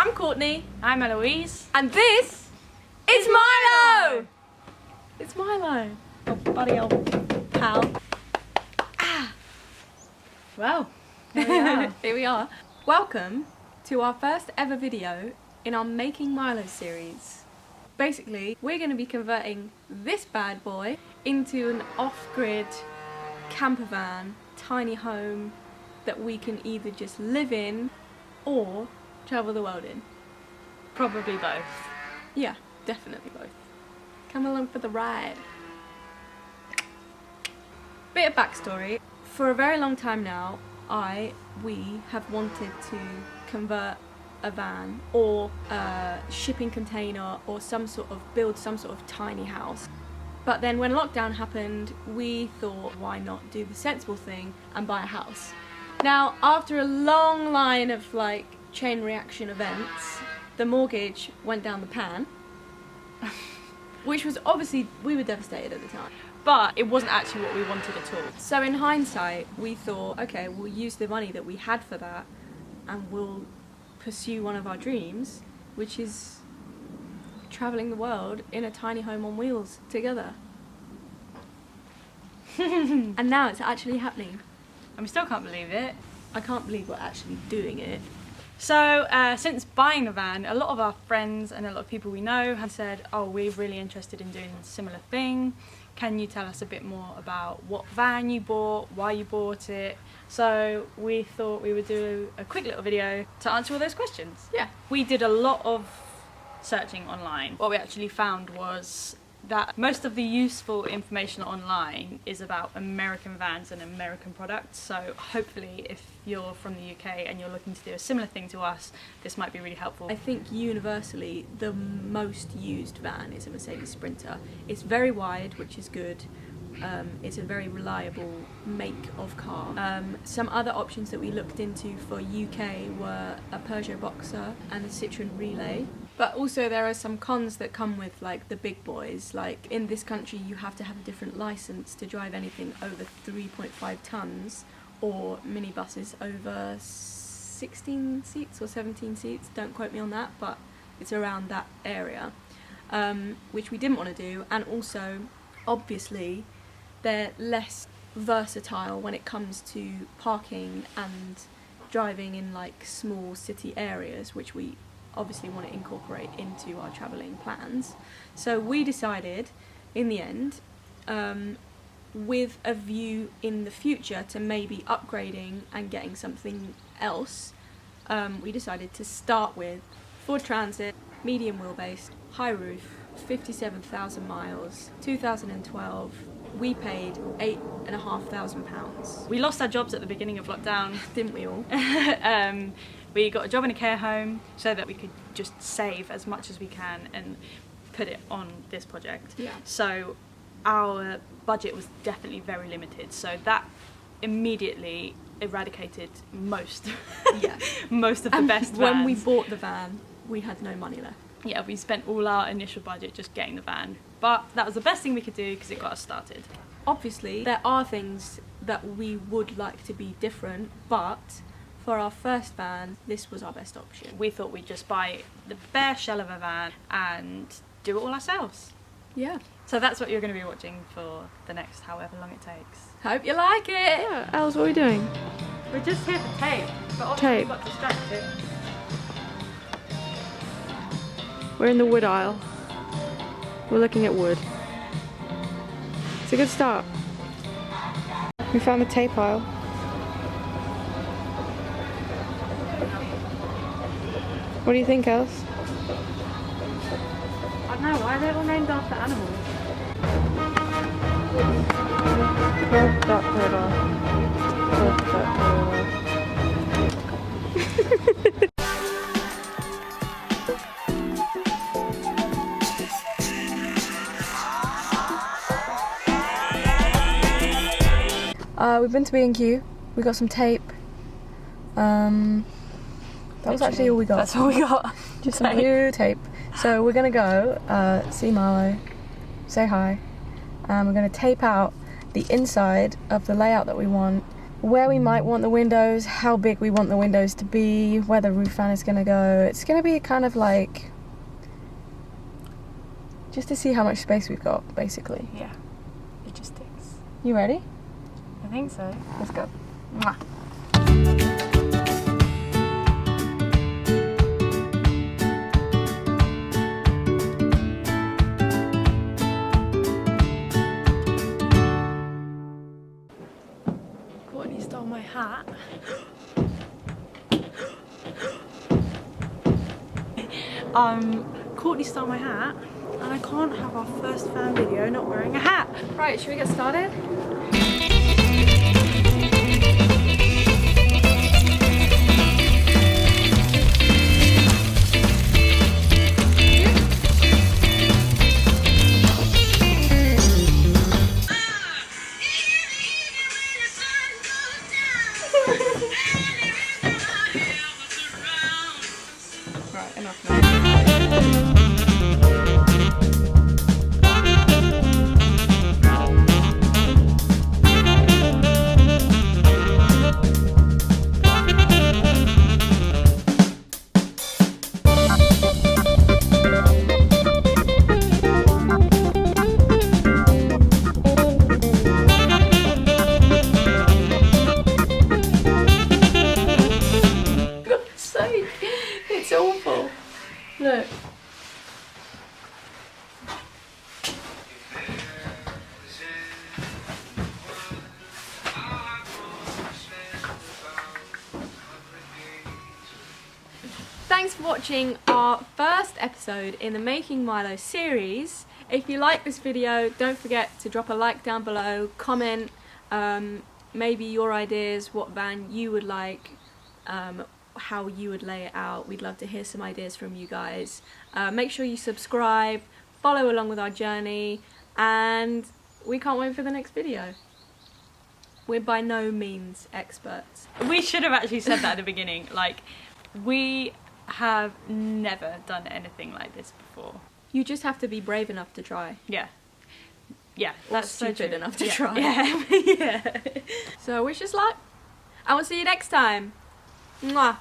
I'm Courtney. I'm Eloise. And this is Milo! It's Milo. Oh, buddy old pal. Well, Here we are. Here we are. Welcome to our first ever video in our Making Milo series. Basically, we're going to be converting this bad boy into an off-grid campervan, tiny home that we can either just live in or travel the world in. probably both. Yeah, definitely both. Come along for the ride. Bit of backstory. For a very long time now, we have wanted to convert a van or a shipping container or build some sort of tiny house. But then when lockdown happened, we thought, why not do the sensible thing and buy a house? Now, after a long line of chain reaction events, the mortgage went down the pan, which was obviously, we were devastated at the time. But it wasn't actually what we wanted at all. So in hindsight, we thought, okay, we'll use the money that we had for that and we'll pursue one of our dreams, which is travelling the world in a tiny home on wheels together. And now it's actually happening. And we still can't believe it. I can't believe we're actually doing it. So since buying the van, a lot of our friends and a lot of people we know have said, oh, we're really interested in doing a similar thing. Can you tell us a bit more about what van you bought, why you bought it? So we thought we would do a quick little video to answer all those questions. Yeah. We did a lot of searching online. What we actually found was that most of the useful information online is about American vans and American products. So hopefully if you're from the UK and you're looking to do a similar thing to us, this might be really helpful. I think universally the most used van is a Mercedes Sprinter. It's very wide, which is good. It's a very reliable make of car. Some other options that we looked into for UK were a Peugeot Boxer and a Citroen Relay. But also there are some cons that come with the big boys. Like in this country you have to have a different license to drive anything over 3.5 tons or minibuses over 16 seats or 17 seats. Don't quote me on that, but it's around that area, which we didn't want to do. And also, obviously, they're less versatile when it comes to parking and driving in small city areas, which we obviously want to incorporate into our travelling plans. So we decided in the end, with a view in the future to maybe upgrading and getting something else, we decided to start with Ford Transit, medium wheelbase, high roof, 57,000 miles, 2012. We paid £8,500. We lost our jobs at the beginning of lockdown. Didn't we all? We got a job in a care home so that we could just save as much as we can and put it on this project. Yeah. So our budget was definitely very limited. So that immediately eradicated most of the best vans. When we bought the van, we had no money left. Yeah, we spent all our initial budget just getting the van. But that was the best thing we could do because it got us started. Obviously, there are things that we would like to be different, but for our first van, this was our best option. We thought we'd just buy the bare shell of a van and do it all ourselves. Yeah. So that's what you're going to be watching for the next however long it takes. Hope you like it! Yeah, Els, what are we doing? We're just here for tape, but obviously Tape. we got distracted. We're in the wood aisle. We're looking at wood. It's a good start. We found the tape aisle. What do you think, Els? I don't know, why are they all named after animals? We've been to B&Q. We got some tape. That was actually all we got. That's all we got. Just some new tape. So we're gonna go see Milo, say hi, and we're gonna tape out the inside of the layout that we want where we might want the windows, how big we want the windows to be, where the roof fan is going to go. It's going to be kind of like just to see how much space we've got, basically. Yeah, logistics. You ready? I think so. Let's go. Mwah. Courtney stole my hat. Courtney stole my hat, and I can't have our first fan video not wearing a hat. Right, should we get started? Right, enough now. It's awful. Look. Thanks for watching our first episode in the Making Milo series. If you like this video, don't forget to drop a like down below, comment maybe your ideas, what van you would like, how you would lay it out. We'd love to hear some ideas from you guys. Make sure you subscribe, follow along with our journey, and we can't wait for the next video. We're by no means experts. We should have actually said that at the beginning. Like, we have never done anything like this before. You just have to be brave enough to try. Yeah. Yeah, Or that's so stupid true. enough to Yeah. try. Yeah. Yeah. So wish us luck. I will see you next time. Mwah.